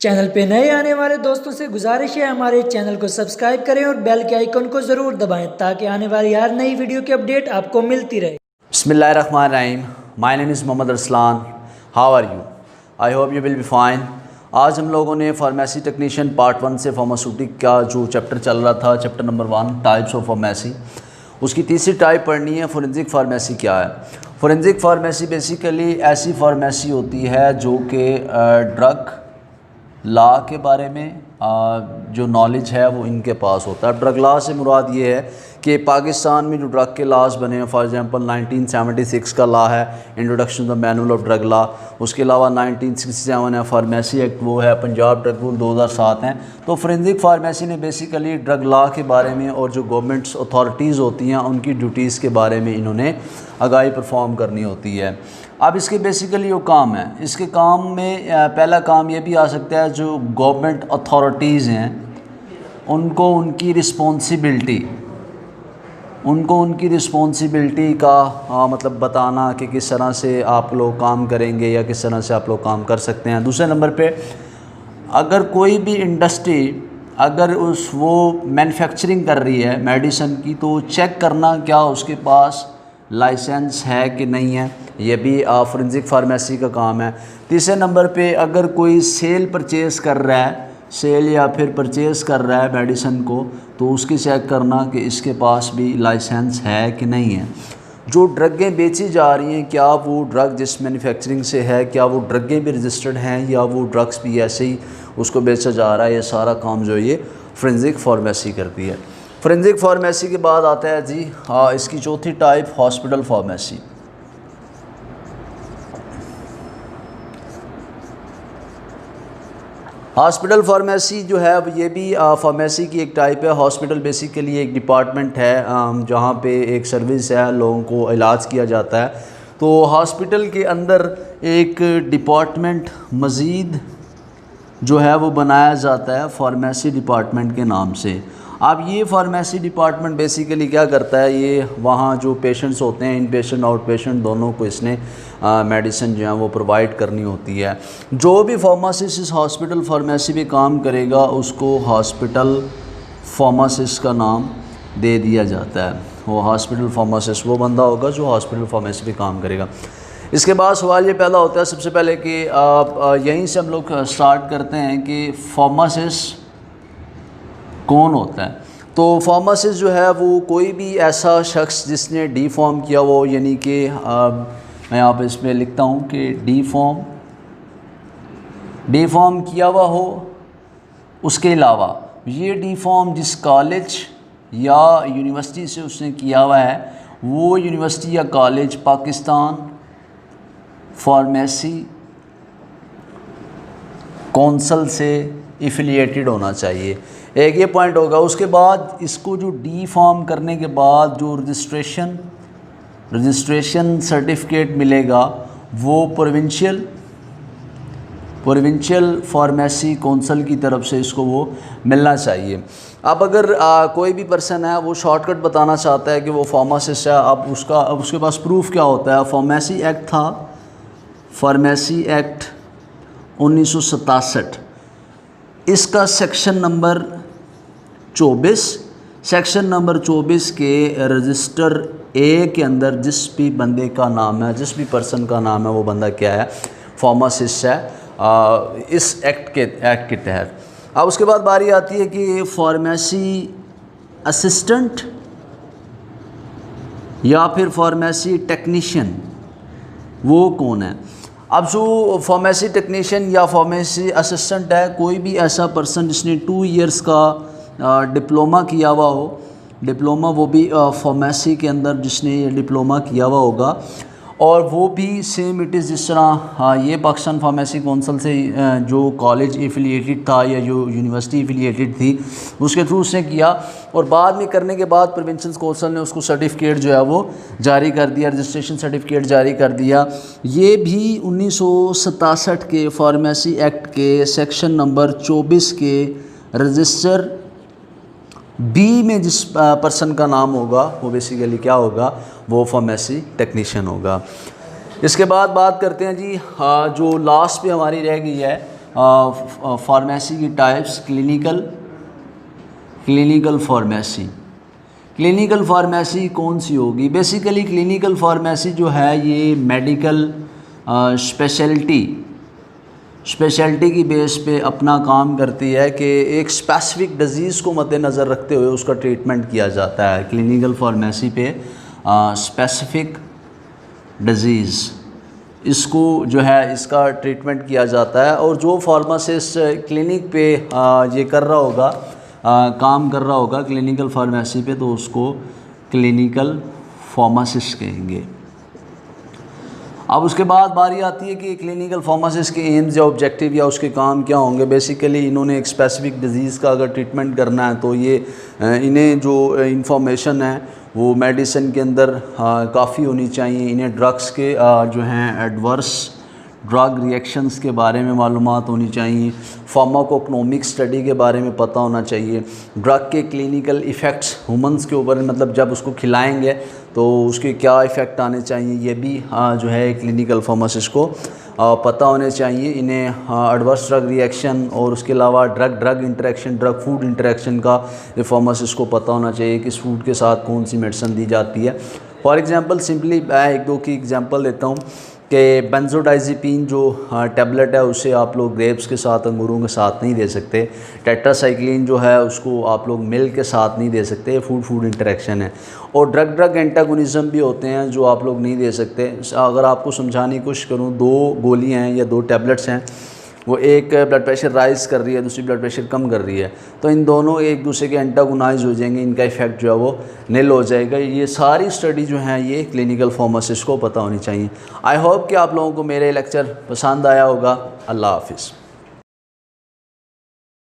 Channel पे नए आने वाले दोस्तों से गुजारिश है हमारे चैनल को सब्सक्राइब करें और बेल के आइकन को ज़रूर दबाएं ताकि आने वाली हर नई वीडियो की अपडेट आपको मिलती रहे। बिस्मिल्लाहिर्रहमानिर्रहीम। My name is Mohammad Arsalan. How are you? I hope you will be fine. आज हम लोगों ने फार्मेसी टेक्नीशियन पार्ट 1 से फार्मास्यूटिक का जो चैप्टर चल रहा था, chapter number 1 types of pharmacy, उसकी तीसरी टाइप पढ़नी है फोरेंसिक फार्मेसी क्या है। फोरेंसिक फार्मेसी बेसिकली ऐसी फार्मेसी होती है जो कि ड्रग लॉ के बारे में जो नॉलेज है वो इनके पास होता है। ड्रग लॉ से मुराद ये है कि पाकिस्तान में जो ड्रग के लॉज बने हैं, फॉर एग्जांपल 1976 का लॉ है introduction the manual of drug law, उसके अलावा 1967 है फार्मेसी एक्ट, वो है पंजाब ड्रग रूल 2007 हैं। तो फोरेंसिक फार्मेसी ने बेसिकली ड्रग लॉ के बारे में और जो गवर्नमेंट्स अथॉरिटीज़ होती हैं उनकी ड्यूटीज़ के बारे में इन्होंने आगाही परफॉर्म करनी होती है। अब इसके बेसिकली जो काम है, इसके काम में पहला काम ये भी आ सकता है जो गवर्नमेंट अथॉरिटीज़ हैं उनको उनकी रिस्पॉन्सिबिलिटी का मतलब बताना कि किस तरह से आप लोग काम करेंगे या किस तरह से आप लोग काम कर सकते हैं। दूसरे नंबर पे अगर कोई भी इंडस्ट्री अगर वो मैन्युफैक्चरिंग कर रही है मेडिसिन की, तो चेक करना क्या उसके पास लाइसेंस है कि नहीं है, ये भी फोरेंसिक फार्मेसी का काम है। तीसरे नंबर पे अगर कोई सेल या फिर परचेज़ कर रहा है मेडिसिन को, तो उसकी चेक करना कि इसके पास भी लाइसेंस है कि नहीं है। जो ड्रगें बेची जा रही हैं, क्या वो ड्रग जिस मैन्युफैक्चरिंग से है, क्या वो ड्रगें भी रजिस्टर्ड हैं या वो ड्रग्स भी ऐसे ही उसको बेचा जा रहा है, ये सारा काम जो ये फोरेंसिक फार्मेसी करती है। फोरेंसिक फार्मेसी के बाद आता है जी इसकी चौथी type hospital pharmacy. Hospital pharmacy जो है ये भी फार्मेसी की एक टाइप है। हॉस्पिटल बेसिकली एक डिपार्टमेंट है जहाँ पे एक सर्विस है, लोगों को इलाज किया जाता है। तो हॉस्पिटल के अंदर एक डिपार्टमेंट मज़ीद जो है वो बनाया जाता है फार्मेसी डिपार्टमेंट के नाम से। अब ये फार्मेसी डिपार्टमेंट बेसिकली क्या करता है, ये वहाँ जो पेशेंट्स होते हैं, इन पेशेंट आउट पेशेंट दोनों को इसने मेडिसिन जो है वो प्रोवाइड करनी होती है। जो भी फार्मासिस्ट इस हॉस्पिटल फार्मेसी में काम करेगा उसको हॉस्पिटल फार्मासिस्ट का नाम दे दिया जाता है। वो हॉस्पिटल फार्मासिस्ट वो बंदा होगा जो हॉस्पिटल फार्मेसी पे काम करेगा। इसके बाद सवाल ये पैदा होता है सबसे पहले कि यहीं से हम लोग स्टार्ट करते हैं कि फार्मासिस्ट कौन होता है। तो फार्मासिस्ट जो है वो कोई भी ऐसा शख्स जिसने डी फॉर्म किया वो, यानी कि मैं यहाँ पे इसमें लिखता हूँ कि डी फॉर्म किया हुआ हो। उसके अलावा ये डी फॉर्म जिस कॉलेज या यूनिवर्सिटी से उसने किया हुआ है, वो यूनिवर्सिटी या कॉलेज पाकिस्तान फार्मेसी कौंसल से एफिलिएटेड होना चाहिए। एक ये पॉइंट होगा। उसके बाद इसको जो डी फॉर्म करने के बाद जो रजिस्ट्रेशन सर्टिफिकेट मिलेगा वो प्रोविंशियल फार्मेसी कौंसल की तरफ से इसको वो मिलना चाहिए। अब अगर कोई भी पर्सन है वो शॉर्टकट बताना चाहता है कि वो फार्मासिस्ट है, अब उसके पास प्रूफ क्या होता है। फार्मेसी एक्ट था, फार्मेसी एक्ट 1967, इसका सेक्शन नंबर 24 के रजिस्टर ए के अंदर जिस भी बंदे का नाम है, जिस भी पर्सन का नाम है, वो बंदा क्या है, फार्मासिस्ट है इस एक्ट के तहत। अब उसके बाद बारी आती है कि फार्मेसी असिस्टेंट या फिर फार्मेसी टेक्नीशियन वो कौन है। अब जो फार्मेसी टेक्नीशियन या फार्मेसी असिस्टेंट है, कोई भी ऐसा पर्सन जिसने 2 इयर्स का डिप्लोमा किया हुआ हो, डिप्लोमा वो भी फार्मेसी के अंदर जिसने ये डिप्लोमा किया हुआ होगा, और वो भी सेम इट इज़ जिस तरह ये पाकिस्तान फार्मेसी कौंसल से जो कॉलेज एफिलिएटेड था या जो यूनिवर्सिटी एफिलिएटेड थी उसके थ्रू उसने किया, और बाद में करने के बाद प्रोविंशियल कौंसल ने उसको सर्टिफिकेट जो है वो जारी कर दिया, रजिस्ट्रेशन सर्टिफिकेट जारी कर दिया। ये भी 1967 के फार्मेसी एक्ट के सेक्शन नंबर 24 के रजिस्टर बी में जिस पर्सन का नाम होगा वो बेसिकली क्या होगा, वो फार्मेसी टेक्नीशियन होगा। इसके बाद बात करते हैं जी जो लास्ट पे हमारी रह गई है फार्मेसी की types. Clinical pharmacy. Clinical pharmacy कौन सी होगी? बेसिकली क्लिनिकल फार्मेसी जो है ये मेडिकल स्पेशलिटी की बेस पे अपना काम करती है कि एक स्पेसिफिक डिज़ीज़ को मद्देनज़र रखते हुए उसका ट्रीटमेंट किया जाता है। क्लिनिकल फार्मेसी पे स्पेसिफिक डिज़ीज़ इसको जो है इसका ट्रीटमेंट किया जाता है। और जो फार्मासिस्ट क्लिनिक पे ये कर रहा होगा, काम कर रहा होगा क्लिनिकल फार्मेसी पे, तो उसको क्लिनिकल फार्मासिस्ट कहेंगे। अब उसके बाद बारी आती है कि क्लिनिकल फार्मासिस्ट के एम्स या ऑब्जेक्टिव या उसके काम क्या होंगे। बेसिकली इन्होंने एक स्पेसिफिक डिज़ीज़ का अगर ट्रीटमेंट करना है तो ये इन्हें जो इंफॉर्मेशन है वो मेडिसिन के अंदर काफ़ी होनी चाहिए। इन्हें ड्रग्स के जो हैं एडवर्स ड्रग रिएक्शंस के बारे में मालूमात होनी चाहिए। फार्माकोइकोनॉमिक स्टडी के बारे में पता होना चाहिए। ड्रग के क्लिनिकल इफ़ेक्ट्स ह्यूमंस के ऊपर, मतलब जब उसको खिलाएंगे तो उसके क्या इफ़ेक्ट आने चाहिए, ये भी जो है क्लिनिकल फार्मासिस्ट को पता होने चाहिए। इन्हें एडवर्स ड्रग रिएक्शन और उसके अलावा drug interaction, drug food interaction का ये फार्मासिस्ट को पता होना चाहिए कि इस फूड के साथ कौन सी मेडिसिन दी जाती है। फॉर एग्ज़ाम्पल सिंपली मैं एक दो की एग्ज़ाम्पल देता हूँ कि बेंजोडाइज़ेपिन जो टैबलेट है उसे आप लोग ग्रेप्स के साथ, अंगूरों के साथ नहीं दे सकते। टेट्रासाइक्लिन जो है उसको आप लोग मिल्क के साथ नहीं दे सकते। फूड इंटरेक्शन है। और ड्रग एंटागोनिज़म भी होते हैं जो आप लोग नहीं दे सकते। अगर आपको समझाने की कोशिश करूँ, 2 गोलियाँ हैं या 2 टैबलेट्स हैं, वो एक ब्लड प्रेशर राइज़ कर रही है, दूसरी ब्लड प्रेशर कम कर रही है, तो इन दोनों एक दूसरे के एंटागोनाइज हो जाएंगे, इनका इफेक्ट जो है वो निल हो जाएगा। ये सारी स्टडी जो है ये क्लिनिकल फार्मासिस्ट को पता होनी चाहिए। आई होप कि आप लोगों को मेरे लेक्चर पसंद आया होगा। अल्लाह हाफिज़।